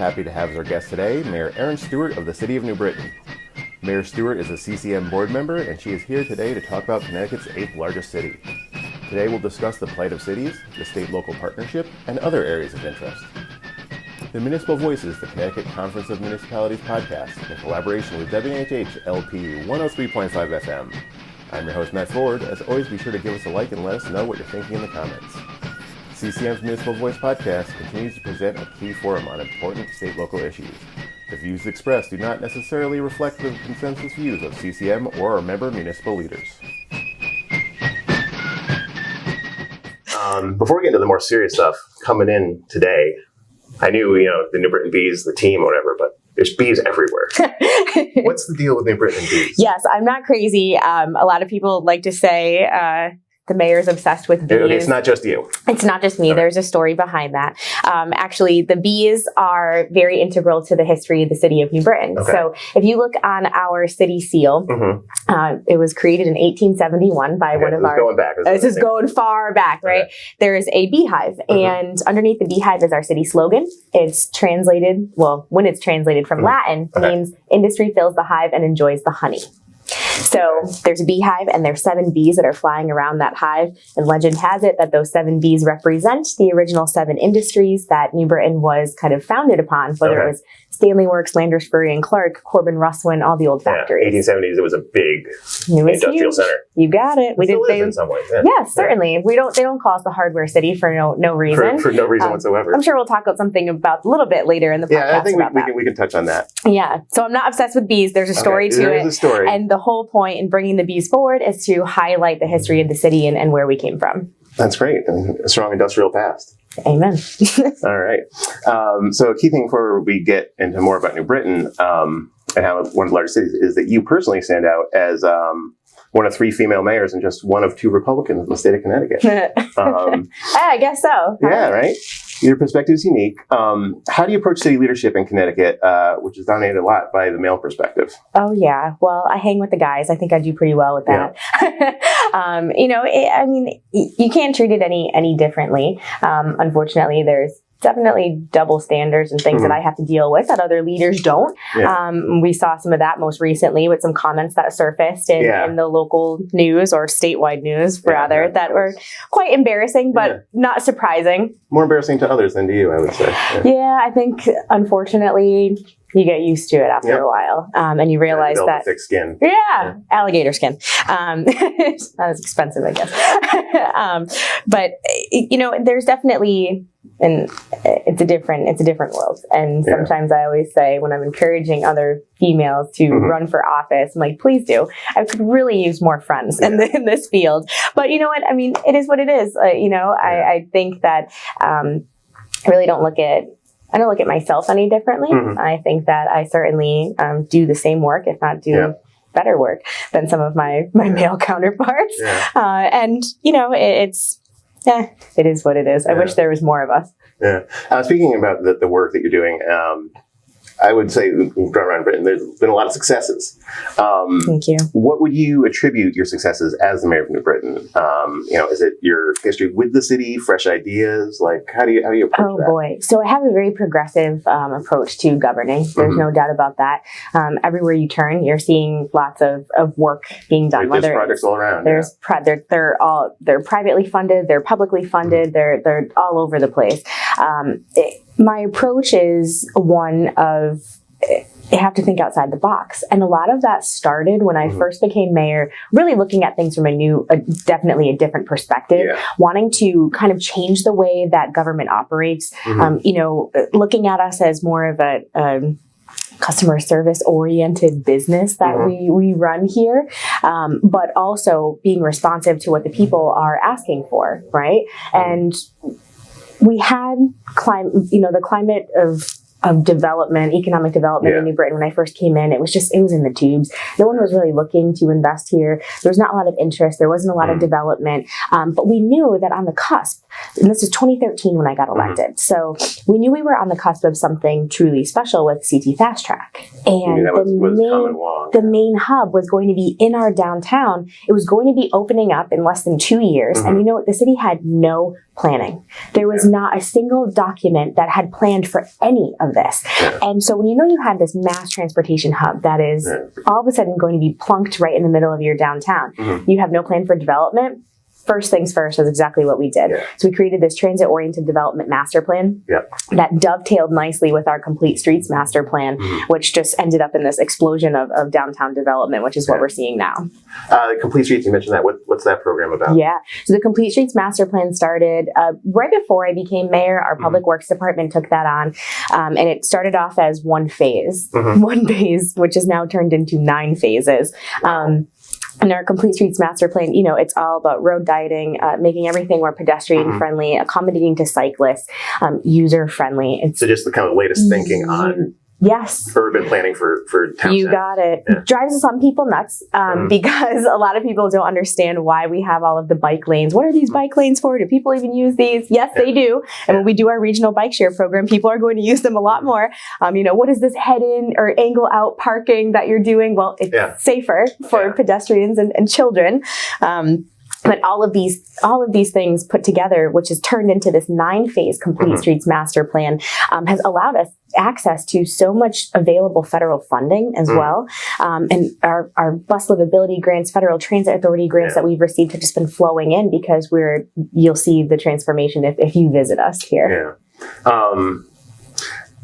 happy to have as our guest today Mayor Erin Stewart of the City of New Britain. Mayor Stewart is a CCM Board Member, and she is here today to talk about Connecticut's 8th largest city. Today we'll discuss the plight of cities, the state-local partnership, and other areas of interest. The Municipal Voice is the Connecticut Conference of Municipalities podcast in collaboration with WNHH LP 103.5 FM. I'm your host, Matt Ford. As always, be sure to give us a like and let us know what you're thinking in the comments. CCM's Municipal Voice podcast continues to present a key forum on important state-local issues. The views expressed do not necessarily reflect the consensus views of CCM or our member municipal leaders. Before we get into the more serious stuff, coming in today, I knew, the New Britain Bees, the team or whatever, but there's bees everywhere. What's the deal with New Britain Bees? Yes, I'm not crazy. A lot of people like to say the mayor's obsessed with bees. Okay, it's not just you. It's not just me. Okay. There's a story behind that. Actually, the bees are very integral to the history of the city of New Britain. Okay. So if you look on our city seal, it was created in 1871 by one of our... Going back. This is going far back, right? Okay. There is a beehive, and underneath the beehive is our city slogan. It's translated, when it's translated from Latin, means industry fills the hive and enjoys the honey. So there's a beehive and there's 7 bees that are flying around that hive. And legend has it that those 7 bees represent the original 7 industries that New Britain was kind of founded upon, whether it was Stanley Works, Landers, Furry and Clark, Corbin, Russwin, all the old factories. 1870s, it was a big industrial center. You got it. We didn't in some ways. Yes, certainly. They don't call us the hardware city for no reason. For no reason whatsoever. I'm sure we'll talk about something about a little bit later in the podcast. Yeah, I think we can touch on that. Yeah. So I'm not obsessed with bees. There's a story to it. There is a story. And the whole point in bringing the bees forward is to highlight the history of the city and where we came from. That's great. And a strong industrial past. Amen. All right. So a key thing before we get into more about New Britain and how one of the largest cities is that you personally stand out as one of 3 female mayors and just one of 2 Republicans in the state of Connecticut. I guess so. Yeah, right? Your perspective is unique. How do you approach city leadership in Connecticut, which is dominated a lot by the male perspective? Oh, yeah. Well, I hang with the guys. I think I do pretty well with that. Yeah. You can't treat it any differently. Unfortunately, there's definitely double standards and things that I have to deal with that other leaders don't. Yeah. We saw some of that most recently with some comments that surfaced in the local news or statewide news, rather, that were quite embarrassing, but not surprising. More embarrassing to others than to you, I would say. Yeah, I think, unfortunately, you get used to it after a while, and you realize that thick skin. Yeah, alligator skin. It's not as expensive, I guess. But there's definitely, and it's a different world. And sometimes I always say when I'm encouraging other females to run for office, I'm like, please do. I could really use more friends in this field. But you know what? I mean, it is what it is. I think that I really don't look at myself any differently. I think that I certainly do the same work, if not do better work than some of my male counterparts. Yeah. And it is what it is. I wish there was more of us. Yeah. Speaking about the work that you're doing, I would say, around Britain, there's been a lot of successes. Thank you. What would you attribute your successes as the mayor of New Britain? Is it your history with the city, fresh ideas? Like, how do you approach that? Oh boy! So I have a very progressive approach to governing. There's no doubt about that. Everywhere you turn, you're seeing lots of work being done. There's projects all around. They're privately funded. They're publicly funded. They're all over the place. My approach is one of, you have to think outside the box. And a lot of that started when I first became mayor, really looking at things from definitely a different perspective, wanting to kind of change the way that government operates, looking at us as more of a customer service oriented business that we run here, but also being responsive to what the people are asking for, right? And we had the climate of development, economic development in New Britain. When I first came in, it was in the tubes. No one was really looking to invest here. There was not a lot of interest. There wasn't a lot of development. But we knew that on the cusp, and this is 2013 when I got elected. So we knew we were on the cusp of something truly special with CT Fast Track. And the main hub was going to be in our downtown. It was going to be opening up in less than 2 years. And the city had no planning. There was not a single document that had planned for any of this. And so when you had this mass transportation hub that is all of a sudden going to be plunked right in the middle of your downtown, you have no plan for development. First things first is exactly what we did. So we created this transit-oriented development master plan that dovetailed nicely with our Complete Streets master plan, which just ended up in this explosion of downtown development, which is what we're seeing now. Complete Streets, you mentioned that. What's that program about? Yeah. So the Complete Streets master plan started right before I became mayor. Our public works department took that on. And it started off as one phase, which is now turned into 9 phases. And our Complete Streets master plan, it's all about road dieting, making everything more pedestrian friendly, accommodating to cyclists, user friendly. So just the kind of latest thinking on urban planning for town. You got it. Drives some people nuts because a lot of people don't understand why we have all of the bike lanes. What are these bike lanes for? Do people even use these? Yes, they do. And when we do our regional bike share program, people are going to use them a lot more. What is this head in or angle out parking that you're doing? Well, it's safer for pedestrians and children. But all of these things put together, which has turned into this 9-phase Complete Streets master plan, has allowed us access to so much available federal funding as well. And our bus livability grants, federal transit authority grants that we've received have just been flowing in because you'll see the transformation if you visit us here.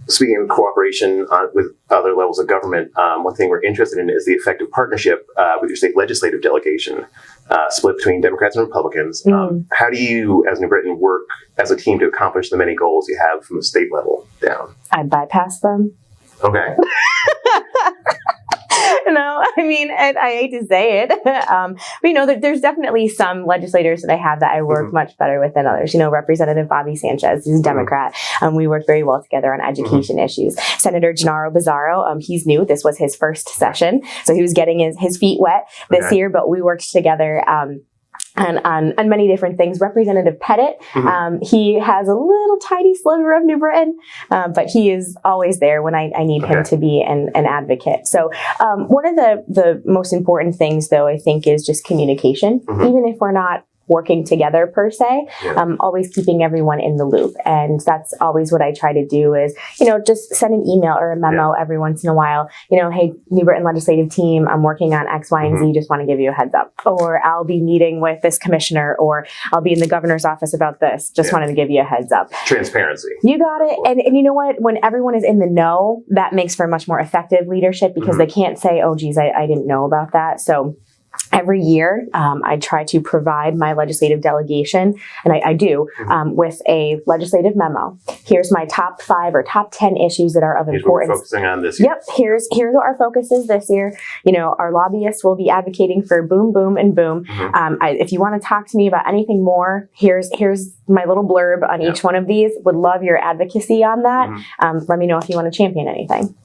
Speaking of cooperation with other levels of government, one thing we're interested in is the effective partnership with your state legislative delegation, split between Democrats and Republicans. How do you, as New Britain, work as a team to accomplish the many goals you have from the state level down? I bypass them. Okay. I hate to say it, but there's definitely some legislators that I have that I work much better with than others. Representative Bobby Sanchez is a Democrat. We work very well together on education issues. Senator Gennaro Bizzarro, he's new. This was his first session, so he was getting his feet wet this year, but we worked together and on many different things. Representative Pettit, he has a little tiny sliver of New Britain, but he is always there when I need him to be an advocate. So one of the most important things, though, I think, is just communication. Even if we're not working together per se, always keeping everyone in the loop. And that's always what I try to do is, just send an email or a memo every once in a while, hey, New Britain legislative team, I'm working on X, Y, and Z, just want to give you a heads up. Or I'll be meeting with this commissioner, or I'll be in the governor's office about this. Just wanted to give you a heads up. Transparency. You got it. And you know what? When everyone is in the know, that makes for much more effective leadership because they can't say, oh, geez, I didn't know about that. So every year, I try to provide my legislative delegation, and I do, with a legislative memo. Here's my top 5 or top 10 issues that are of importance. What we're focusing on this year. Yep. Here's what our focus is this year. Our lobbyists will be advocating for boom, boom, and boom. If you want to talk to me about anything more, here's my little blurb on each one of these. Would love your advocacy on that. Let me know if you want to champion anything.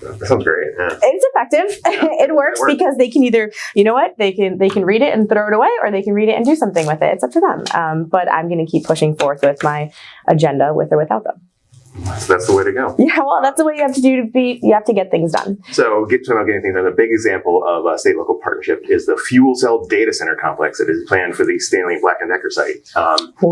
That sounds great. It's effective. It works because they can either, they can read it and throw it away, or they can read it and do something with it. It's up to them. But I'm going to keep pushing forth with my agenda, with or without them. That's the way to go. Yeah, well, that's the way you have to do you have to get things done. So, talking about getting things done, a big example of a state-local partnership is the fuel cell data center complex that is planned for the Stanley Black & Decker site.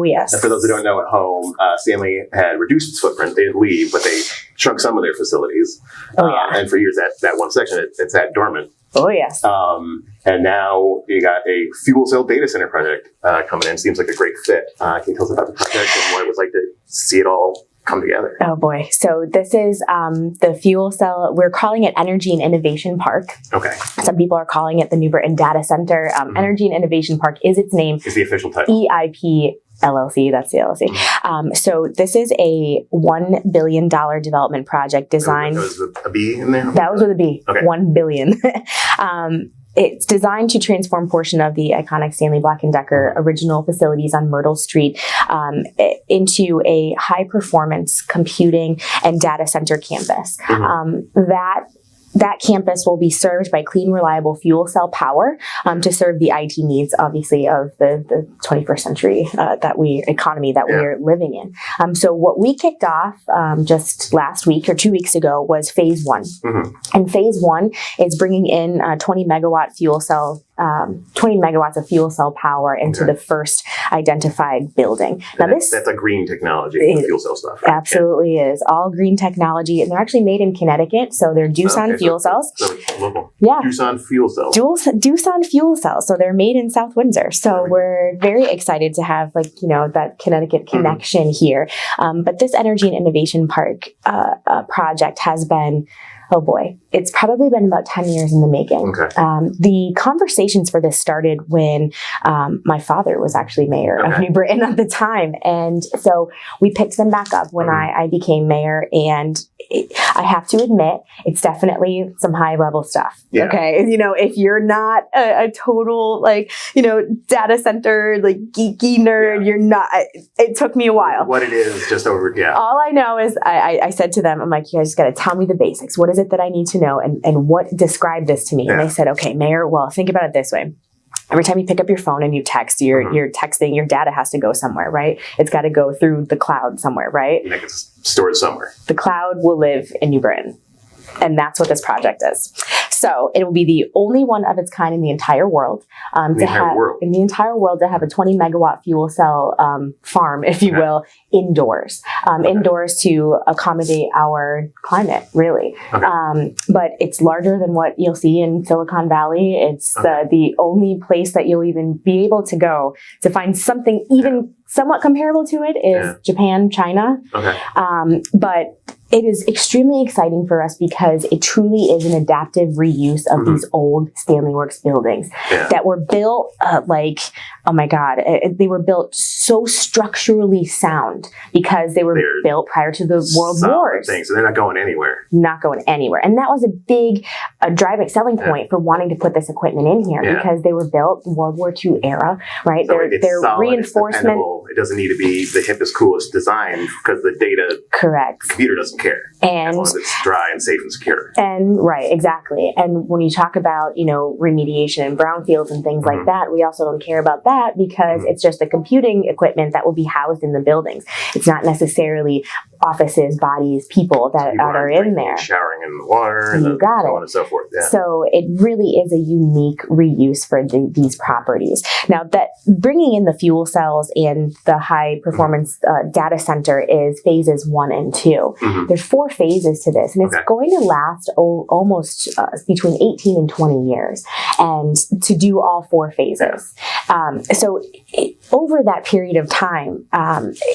Yes. And for those who don't know at home, Stanley had reduced its footprint. They didn't leave, but they shrunk some of their facilities. And for years, that one section, it's sat dormant. Oh, yes. And now you got a fuel cell data center project coming in. Seems like a great fit. Can you tell us about the project and what it was like to see it all come together? Oh boy. So this is the fuel cell. We're calling it Energy and Innovation Park. Okay. Some people are calling it the New Britain Data Center. Energy and Innovation Park is its name. Is the official title. EIP LLC, that's the LLC. So this is a $1 billion development project designed. That was with a B in there? That was with a B. Okay. 1 billion. It's designed to transform portion of the iconic Stanley Black & Decker original facilities on Myrtle Street into a high-performance computing and data center campus. That campus will be served by clean, reliable fuel cell power to serve the IT needs, obviously, of the 21st century economy that we're living in. So what we kicked off just last week or 2 weeks ago was phase 1. And phase 1 is bringing in 20 megawatt fuel cell 20 megawatts of fuel cell power into the first identified building. Now that's a green technology, the fuel cell stuff. Right? Absolutely is. All green technology, and they're actually made in Connecticut, so they're Doosan fuel cells. So local. Yeah. Doosan fuel cells. Doosan fuel cells. So they're made in South Windsor. So we're very excited to have that Connecticut connection here. But this Energy and Innovation Park project has been, oh boy, it's probably been about 10 years in the making. Okay. The conversations for this started when my father was actually mayor of New Britain at the time. And so we picked them back up when I became mayor. And I have to admit, it's definitely some high level stuff. Yeah. Okay. If you're not a total, data center, geeky nerd, you're not, it took me a while. What it is, just over, All I know is I said to them, I'm like, you guys just got to tell me the basics. What is it that I need to know? And what describe this to me? Yeah. And they said, okay, Mayor, well, think about it this way. Every time you pick up your phone and you text, you're texting, your data has to go somewhere, right? It's got to go through the cloud somewhere, right? And it gets stored somewhere. The cloud will live in New Britain. And that's what this project is. So it will be the only one of its kind in the entire world. In the entire world to have a 20 megawatt fuel cell farm, if you will, indoors. Indoors to accommodate our climate, really. Okay. But it's larger than what you'll see in Silicon Valley. It's the only place that you'll even be able to go to find something even somewhat comparable to it is Japan, China. Okay. But it is extremely exciting for us because it truly is an adaptive reuse of these old Stanley Works buildings that were built oh my God, they were built so structurally sound because they were built prior to the World Wars. Things, so they're not going anywhere. Not going anywhere. And that was a big driving selling point for wanting to put this equipment in here because they were built World War II era, right? So they're solid, reinforcement. It doesn't need to be the hippest, coolest design because the data computer doesn't care. And as long as it's dry and safe and secure. And right, exactly. And when you talk about, remediation and brownfields and things like that, we also don't care about that because it's just the computing equipment that will be housed in the buildings. It's not necessarily offices, bodies, people that are in there. Showering in the water and so on and so forth. Yeah. So it really is a unique reuse for these properties. Now that bringing in the fuel cells and the high performance data center is phases 1 and 2. There's 4 phases to this and it's going to last almost between 18 and 20 years and to do all 4 phases. So over that period of time,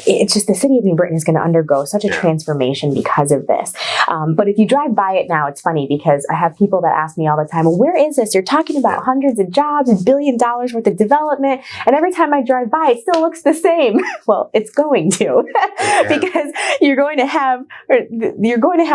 it's just the city of New Britain is going to undergo such a transformation because of this. But if you drive by it now, it's funny because I have people that ask me all the time, well, where is this? You're talking about hundreds of jobs and $1 billion worth of development. And every time I drive by, it still looks the same. Well, it's going to because you're going to have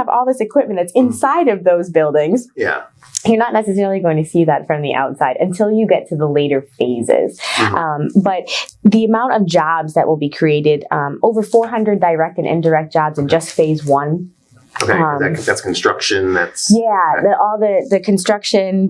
all this equipment that's inside of those buildings. Yeah. You're not necessarily going to see that from the outside until you get to the later phases. But the amount of jobs that will be created, over 400 direct and indirect jobs in just phase 1. Okay, that's construction. That's all the construction,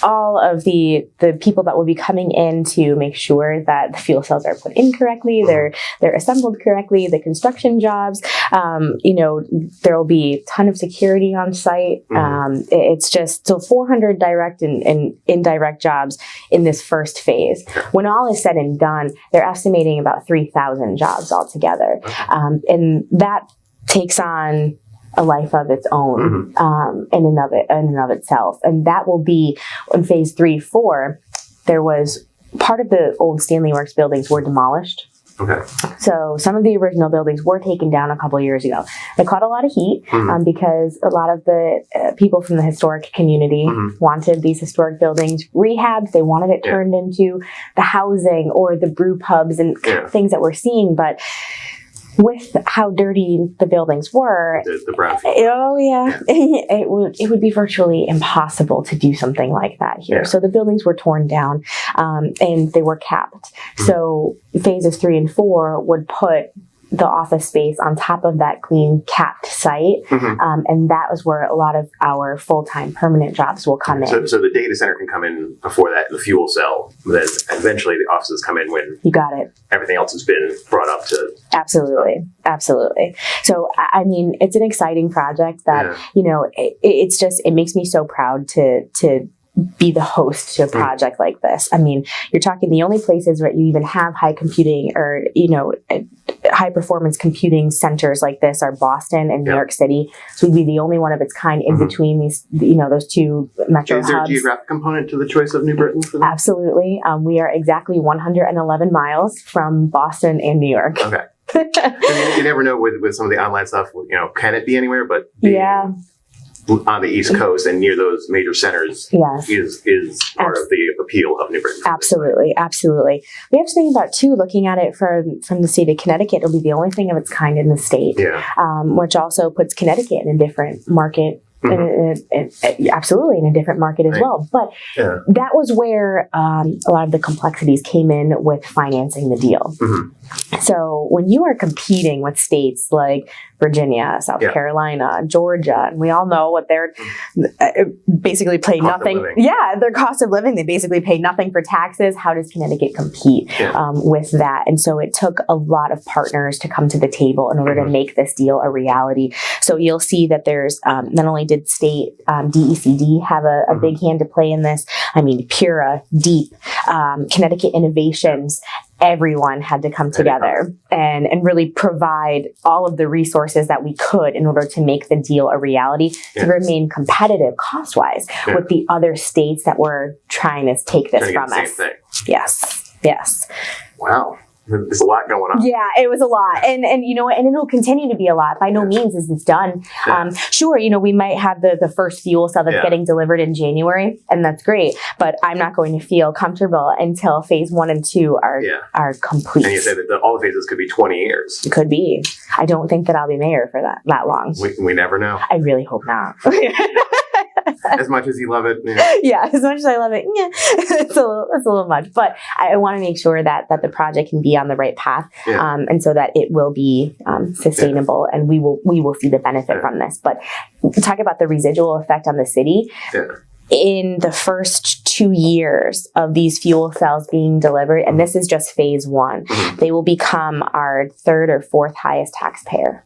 all of the people that will be coming in to make sure that the fuel cells are put in correctly, they're assembled correctly. The construction jobs, there will be a ton of security on site. It's just so 400 direct and indirect jobs in this first phase. When all is said and done, they're estimating about 3,000 jobs altogether, and that takes on a life of its own in and of itself. And that will be in phase 3, 4. There was part of the old Stanley Works buildings were demolished. Okay. So some of the original buildings were taken down a couple of years ago. They caught a lot of heat because a lot of the people from the historic community wanted these historic buildings rehabbed. They wanted it turned into the housing or the brew pubs and things that we're seeing. But with how dirty the buildings were, the brownfield. It would be virtually impossible to do something like that here. Yeah. So the buildings were torn down, and they were capped. So phases 3 and 4 would put the office space on top of that clean capped site. And that was where a lot of our full-time permanent jobs will come in. So the data center can come in before that, the fuel cell, then eventually the offices come in when you got it. Everything else has been brought up to. Absolutely. So, I mean, it's an exciting project that, it makes me so proud to be the host to a project like this. I mean, you're talking the only places where you even have high computing or, high performance computing centers like this are Boston and New York City. So we'd be the only one of its kind in between these, those two metro hubs. Is there a geographic component to the choice of New Britain for that? Absolutely. We are exactly 111 miles from Boston and New York. Okay. You never know with some of the online stuff, can it be anywhere? But on the East Coast and near those major centers is part of the appeal of New Britain. Absolutely. Absolutely. We have to think about, too, looking at it from the state of Connecticut, it'll be the only thing of its kind in the state, which also puts Connecticut in a different market. Absolutely in a different market as well. But that was where a lot of the complexities came in with financing the deal. So when you are competing with states like Virginia, South Carolina, Georgia, and we all know what they're basically pay nothing. Yeah, their cost of living, they basically pay nothing for taxes. How does Connecticut compete with that? And so it took a lot of partners to come to the table in order to make this deal a reality. So you'll see that there's not only did state DECD have a big hand to play in this. I mean, Pura, Deep, Connecticut Innovations, everyone had to come together and really provide all of the resources that we could in order to make the deal a reality to remain competitive cost-wise with the other states that were trying to take this from us. Same thing. Yes. Wow. There's a lot going on. Yeah, it was a lot. And it'll continue to be a lot. By no means is this done. Sure, we might have the first fuel cell that's getting delivered in January, and that's great. But I'm not going to feel comfortable until phase 1 and 2 are complete. And you said that all the phases could be 20 years. It could be. I don't think that I'll be mayor for that long. We never know. I really hope not. As much as you love it. Yeah, as much as I love it, it's a little much. But I want to make sure that the project can be on the right path, and so that it will be sustainable, and we will see the benefit from this. But talk about the residual effect on the city. In the first 2 years of these fuel cells being delivered, and this is just phase 1, they will become our 3rd or 4th highest taxpayer.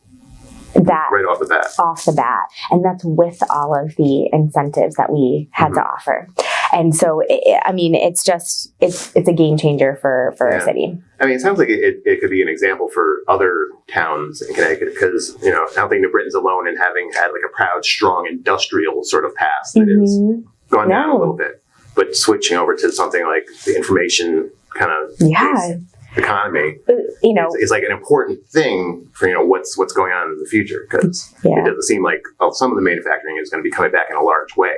That right off the bat. And that's with all of the incentives that we had to offer. And so, it's a game changer for our city. I mean, it sounds like it could be an example for other towns in Connecticut because, I don't think New Britain's alone in having had like a proud, strong industrial sort of past that has gone down a little bit. But switching over to something like the information kind of economy, is like an important thing for what's going on in the future because it doesn't seem like some of the manufacturing is going to be coming back in a large way.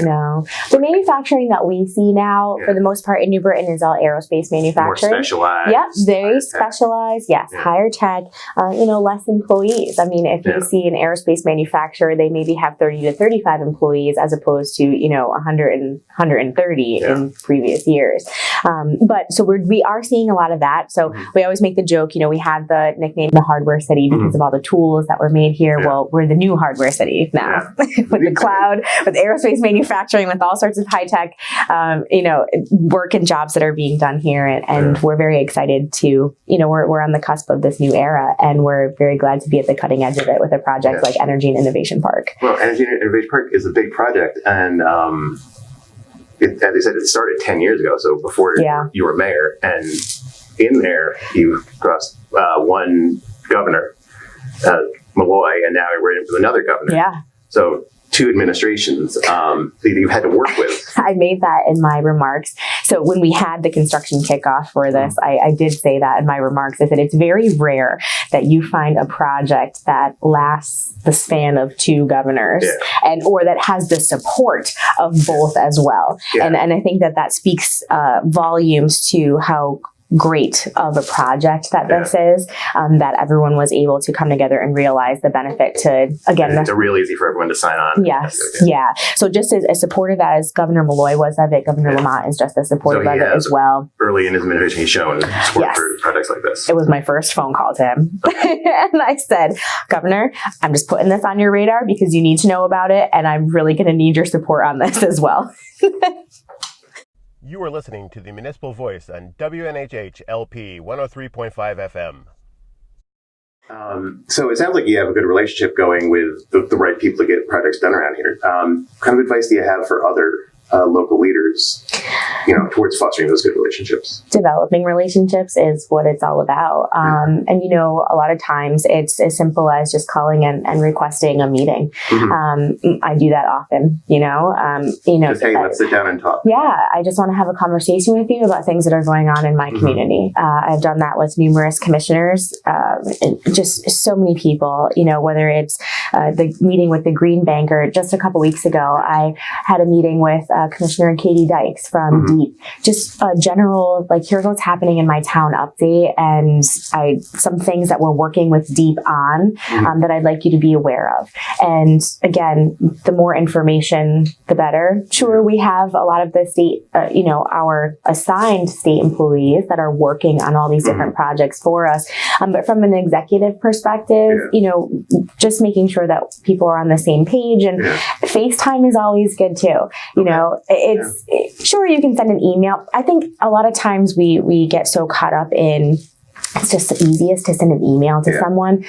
No, the manufacturing that we see now, for the most part in New Britain, is all aerospace manufacturing. More specialized. Yep, very specialized. Yes, higher tech. Less employees. I mean, if you see an aerospace manufacturer, they maybe have 30 to 35 employees as opposed to 100 and 130 in previous years. But so we are seeing a lot of that. So we always make the joke, we had the nickname the hardware city because of all the tools that were made here. Well, we're the new hardware city now with the cloud, with aerospace manufacturing, with all sorts of high tech, work and jobs that are being done here. And we're very excited to, we're on the cusp of this new era, and we're very glad to be at the cutting edge of it with a project like Energy and Innovation Park. Well, Energy and Innovation Park is a big project, and as I said, it started 10 years ago, so before you were mayor, and in there, you crossed one governor, Malloy, and now we're in with another governor. Yeah. So 2 administrations that you've had to work with. I made that in my remarks. So when we had the construction kickoff for this, I did say that in my remarks. I said it's very rare that you find a project that lasts the span of 2 governors or that has the support of both as well. Yeah. And I think that speaks volumes to how great of a project that this is, that everyone was able to come together and realize the benefit to, again, it's real easy for everyone to sign on. Yes. Yeah. So just as supportive as Governor Malloy was of it, Governor Lamont is just as supportive of it as well. Early in his administration, he's shown support for projects like this. It was my first phone call to him. And I said, Governor, I'm just putting this on your radar because you need to know about it. And I'm really going to need your support on this as well. You are listening to the Municipal Voice on WNHH LP 103.5 FM. So it sounds like you have a good relationship going with the right people to get projects done around here. What kind of advice do you have for other local leaders, towards fostering those good relationships? Developing relationships is what it's all about. And, a lot of times it's as simple as just calling and requesting a meeting. I do that often, Just, hey, let's sit down and talk. Yeah, I just want to have a conversation with you about things that are going on in my community. I've done that with numerous commissioners, and just so many people, whether it's the meeting with the Green Banker. Just a couple weeks ago, I had a meeting with Commissioner Katie Dykes from DEEP. Just a general, here's what's happening in my town update, and some things that we're working with DEEP on that I'd like you to be aware of. And again, the more information, the better. Sure, we have a lot of the state, our assigned state employees that are working on all these different projects for us. But from an executive perspective, just making sure that people are on the same page, and FaceTime is always good too. Sure, you can send an email. I think a lot of times we get so caught up in it's just the easiest to send an email to someone,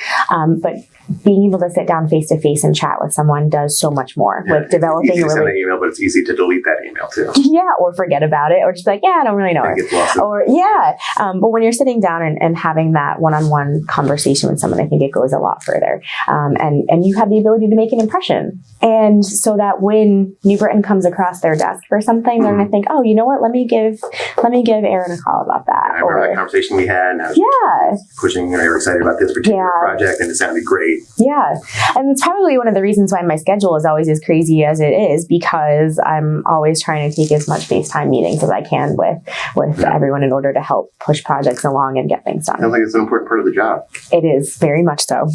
but being able to sit down face to face and chat with someone does so much more. With developing it's easy to send an email, but it's easy to delete that email too. Yeah, or forget about it, or just I don't really know it. Or but when you're sitting down and having that one-on-one conversation with someone, I think it goes a lot further. And you have the ability to make an impression, and so that when New Britain comes across their desk for something, they're going to think, oh, you know what? Let me give Erin a call about that. I remember that conversation we had. And I was pushing, they were excited about this particular project, and it sounded great. Yeah. And it's probably one of the reasons why my schedule is always as crazy as it is, because I'm always trying to take as much FaceTime meetings as I can with everyone in order to help push projects along and get things done. Sounds like it's an important part of the job. It is, very much so.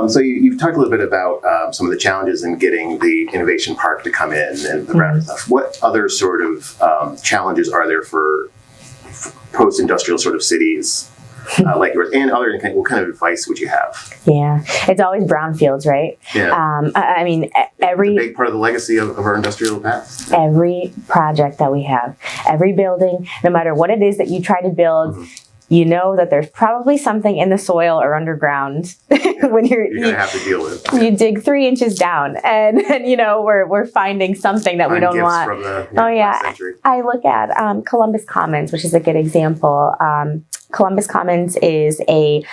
So you've talked a little bit about some of the challenges in getting the innovation park to come in and the round stuff. What other sort of challenges are there for post-industrial sort of cities like yours, and other what kind of advice would you have? Yeah, it's always brownfields, right? Yeah. I mean, every it's a big part of the legacy of our industrial past. Every project that we have, every building, no matter what it is that you try to build, you know that there's probably something in the soil or underground when you're gonna have to deal with. You dig 3 inches down, and we're finding something that we don't want. From the, century. I look at Columbus Commons, which is a good example. Columbus Commons is a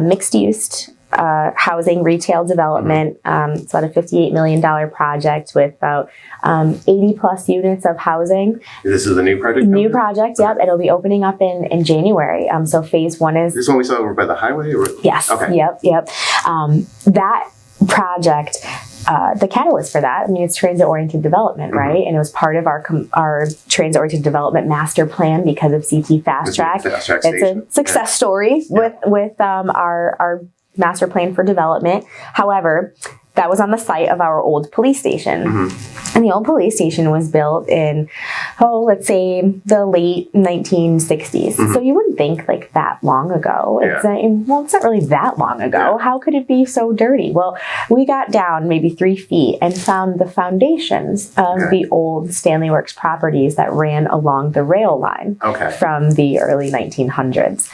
mixed-use housing retail development. It's about a $58 million project with about 80 plus units of housing. This is the new project? New project, yep. It'll be opening up in January. So phase 1 is... This one we saw over by the highway? Or? Yes. Okay. Yep. That project... the catalyst for that, it's transit-oriented development, right? And it was part of our transit-oriented development master plan because of CT Fast Track. It's a success story with our master plan for development. However, that was on the site of our old police station. And the old police station was built in, let's say the late 1960s. So you wouldn't think that long ago. It's not really that long ago. How could it be so dirty? Well, we got down maybe 3 feet and found the foundations of the old Stanley Works properties that ran along the rail line from the early 1900s.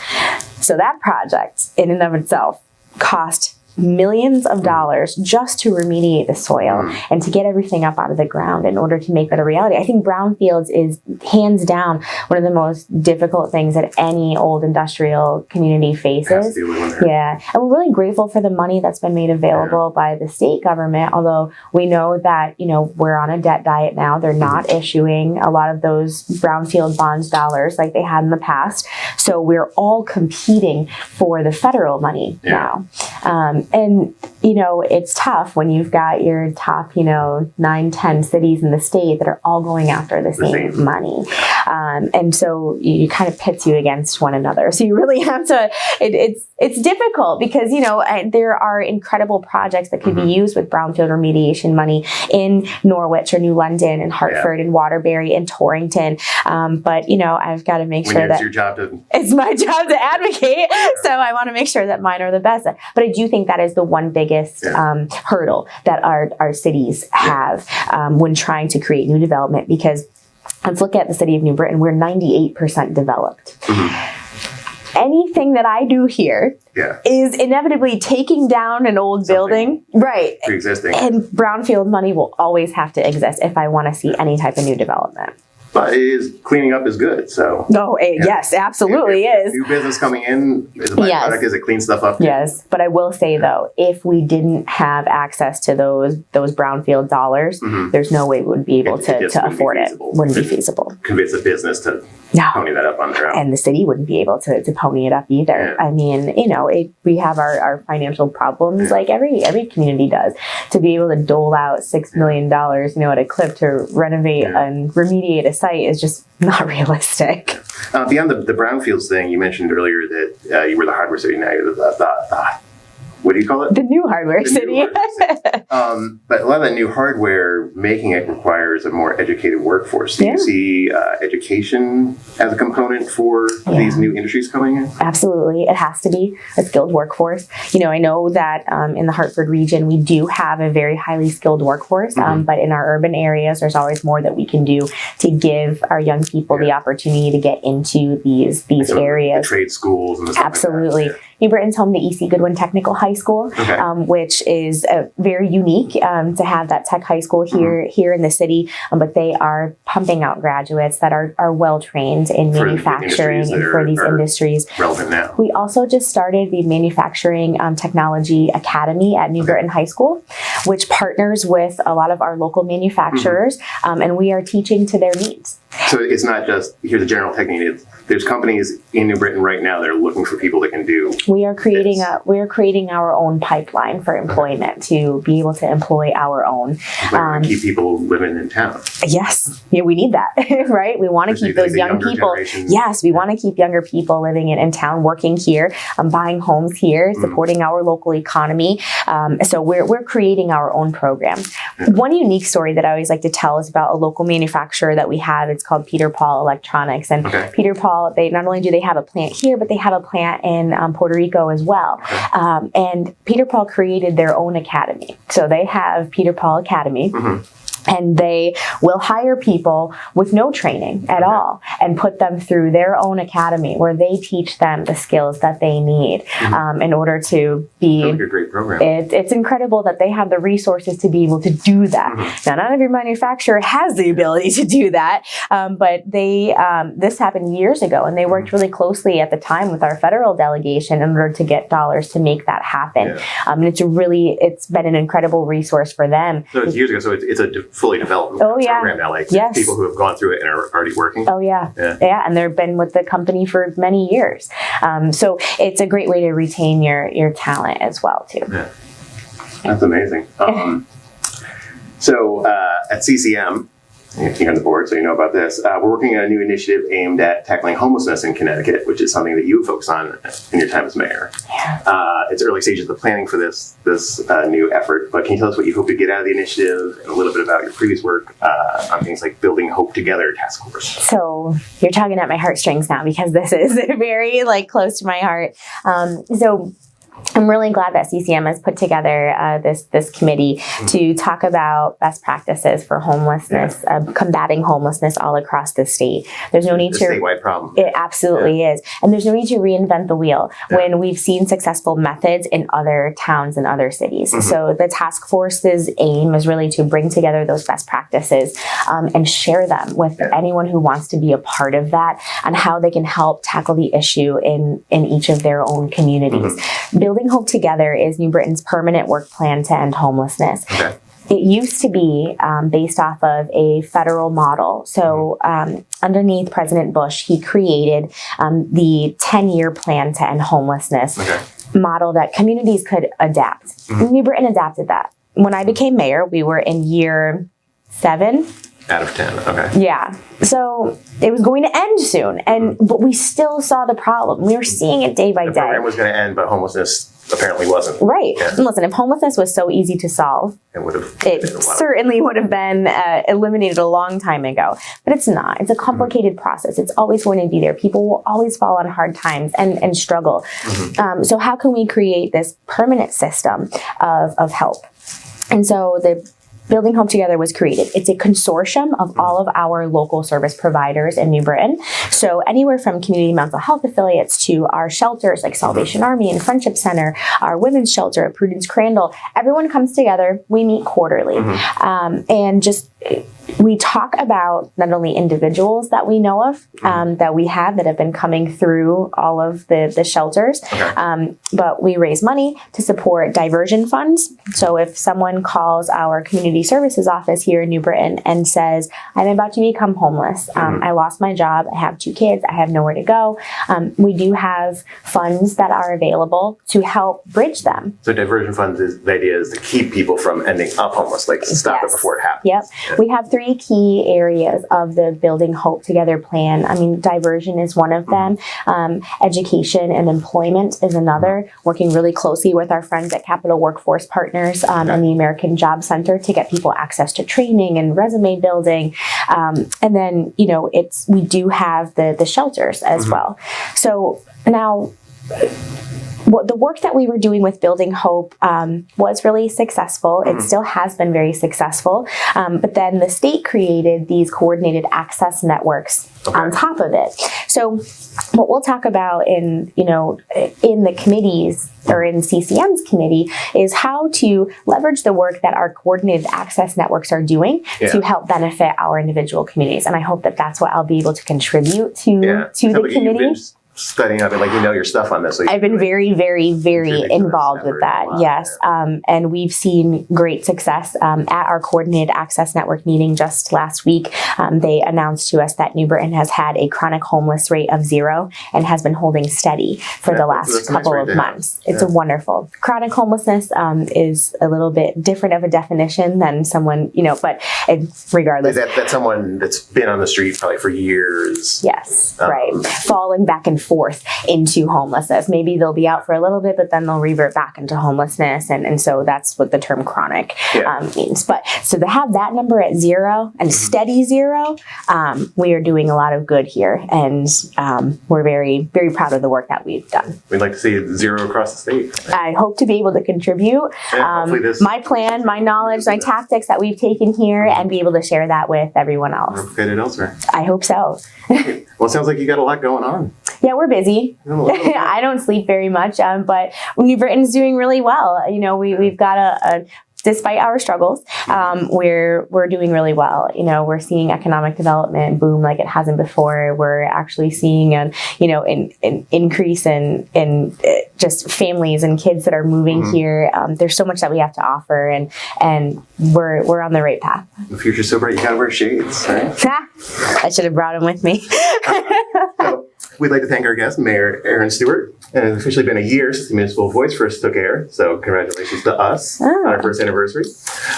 So that project in and of itself cost millions of dollars just to remediate the soil and to get everything up out of the ground in order to make that a reality. I think brownfields is hands down one of the most difficult things that any old industrial community faces. Yeah. And we're really grateful for the money that's been made available by the state government, although we know that, we're on a debt diet now. They're not issuing a lot of those brownfield bonds dollars like they had in the past. So we're all competing for the federal money now. And, it's tough when you've got your top, 9, 10 cities in the state that are all going after the same money. And so you kind of pits you against one another. So you really have to, it's difficult because, there are incredible projects that could be used with brownfield remediation money in Norwich or New London and Hartford and Waterbury and Torrington. But, I've got to make sure that it's my job to advocate. So I want to make sure that mine are the best. But I do think that is the one biggest hurdle that our cities have when trying to create new development, because let's look at the city of New Britain. We're 98% developed. anything that I do here is inevitably taking down an old building. Right. Pre-existing. And brownfield money will always have to exist if I want to see any type of new development. But cleaning up is good, so. No, yes, absolutely is. New business coming in is a byproduct, is it clean stuff up? Yes, but I will say though, if we didn't have access to those brownfield dollars, there's no way we would be able to afford it. Wouldn't be feasible. Convince a business to pony that up on their own. And the city wouldn't be able to pony it up either. I mean, we have our financial problems like every community does. To be able to dole out $6 million, at a clip to renovate and remediate a site is just not realistic. Beyond the brownfields thing, you mentioned earlier that you were the hardware city. Now you're the what do you call it? The new hardware city. But a lot of that new hardware, making it requires a more educated workforce. Do you see education as a component for these new industries coming in? Absolutely. It has to be a skilled workforce. I know that in the Hartford region, we do have a very highly skilled workforce, but in our urban areas, there's always more that we can do to give our young people the opportunity to get into these areas. The trade schools and stuff. Absolutely. Like that. New Britain's home to E.C. Goodwin Technical High School, which is very unique to have that tech high school here in the city. But they are pumping out graduates that are well trained in manufacturing and for these industries. Relevant now. We also just started the Manufacturing Technology Academy at New Britain High School, which partners with a lot of our local manufacturers, and we are teaching to their needs. So it's not just here's a general technique. There's companies in New Britain right now that are looking for people that can do. We are creating our own pipeline for employment to be able to employ our own. Keep people living in town. Yes, we need that, right? We want to keep those young people. Yes, we want to keep younger people living in town, working here, buying homes here, supporting our local economy. So we're creating our own program. One unique story that I always like to tell is about a local manufacturer that we have. It's called Peter Paul Electronics, and Peter Paul. They not only do they have a plant here, but they have a plant in Puerto Rico as well. And Peter Paul created their own academy. So they have Peter Paul Academy. And they will hire people with no training at all and put them through their own academy where they teach them the skills that they need in order to be. That's a great program. It's incredible that they have the resources to be able to do that. Now, not every manufacturer has the ability to do that, but this happened years ago, and they worked really closely at the time with our federal delegation in order to get dollars to make that happen. And it's been an incredible resource for them. So it's years ago. So it's a fully developed program now, like people who have gone through it and are already working. And they've been with the company for many years. So it's a great way to retain your talent as well too. That's amazing. So at CCM, you're on the board, so you know about this. We're working on a new initiative aimed at tackling homelessness in Connecticut, which is something that you focus on in your time as mayor. It's early stages of planning for this new effort, but can you tell us what you hope to get out of the initiative and a little bit about your previous work on things like Building Hope Together task force? So you're tugging at my heartstrings now because this is very close to my heart. So I'm really glad that CCM has put together this committee to talk about best practices for homelessness, combating homelessness all across the state. There's no need to statewide problem. It absolutely is, and there's no need to reinvent the wheel when we've seen successful methods in other towns and other cities. So the task force's aim is really to bring together those best practices and share them with anyone who wants to be a part of that and how they can help tackle the issue in each of their own communities. Building Hope Together is New Britain's permanent work plan to end homelessness. It used to be based off of a federal model. So underneath President Bush, he created the 10-year plan to end homelessness model that communities could adapt. New Britain adapted that. When I became mayor, we were in year 7. Out of 10, Yeah. So it was going to end soon, but we still saw the problem. We were seeing it day by day. The program was going to end, but homelessness apparently wasn't. Right. And listen, if homelessness was so easy to solve, it certainly would have been eliminated a long time ago. But it's not. It's a complicated process. It's always going to be there. People will always fall on hard times and struggle. So how can we create this permanent system of help? And so Building Hope Together was created. It's a consortium of all of our local service providers in New Britain. So anywhere from community mental health affiliates to our shelters like Salvation Army and Friendship Center, our women's shelter at Prudence Crandall, everyone comes together. We meet quarterly. And just we talk about not only individuals that we know of, that we have that have been coming through all of the shelters, but we raise money to support diversion funds. So if someone calls our community services office here in New Britain and says, I'm about to become homeless, I lost my job, I have 2 kids, I have nowhere to go, we do have funds that are available to help bridge them. So diversion funds the idea is to keep people from ending up homeless, like stop it before it happens. Yep. We have 3 key areas of the Building Hope Together plan. I mean, diversion is one of them. Education and employment is another. Working really closely with our friends at Capital Workforce Partners and the American Job Center to get people access to training and resume building. And then, we do have the shelters as well. So now, the work that we were doing with Building Hope was really successful. It still has been very successul. But then the state created these coordinated access networks on top of it. So what we'll talk about in the committees or in CCM's committee is how to leverage the work that our coordinated access networks are doing to help benefit our individual communities. And I hope that that's what I'll be able to contribute to the committee. Studying up and your stuff on this. So I've been very, very, very involved with that. Yes. And we've seen great success at our coordinated access network meeting just last week. They announced to us that New Britain has had a chronic homeless rate of 0 and has been holding steady for the last couple of months. It's a wonderful. Chronic homelessness is a little bit different of a definition than someone, but regardless. That's someone that's been on the street probably for years. Yes, right. Falling back and forth into homelessness. Maybe they'll be out for a little bit, but then they'll revert back into homelessness. And so that's what the term chronic means. But so to have that number at 0 and steady 0, we are doing a lot of good here. And we're very, very proud of the work that we've done. We'd like to see 0 across the state. I hope to be able to contribate my plan, my knowledge, my tactics that we've taken here and be able to share that with everyone else. Replicated elsewhere. I hope so. Well, it sounds like you got a lot going on. Yeah, we're busy. I don't sleep very much, but New Britain's doing really well. We've got despite our struggles, we're doing really well. We're seeing economic development boom like it hasn't before. We're actually seeing an increase in just families and kids that are moving here. There's so much that we have to offer, and we're on the right path. The future's so bright, you gotta wear shades, right? I should have brought them with me. So, we'd like to thank our guest, Mayor Erin Stewart. And it's officially been a year since the Municipal Voice first took air, so congratulations to us on our first anniversary.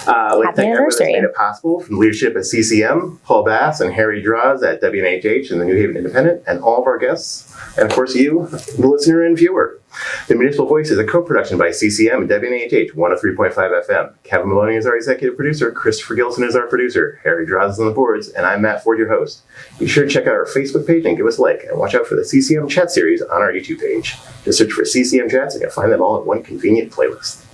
I'd like to thank everyone that's made it possible, from leadership at CCM, Paul Bass and Harry Draws at WNHH and the New Haven Independent, and all of our guests, and of course you, the listener and viewer. The Municipal Voice is a co-production by CCM and WNHH 103.5 FM. Kevin Maloney is our executive producer, Christopher Gilson is our producer, Harry Draws is on the boards, and I'm Matt Ford, your host. Be sure to check out our Facebook page and give us a like, and watch out for the CCM Chat series on our YouTube page. Just search for CCM Chats and you'll find them all in one convenient playlist.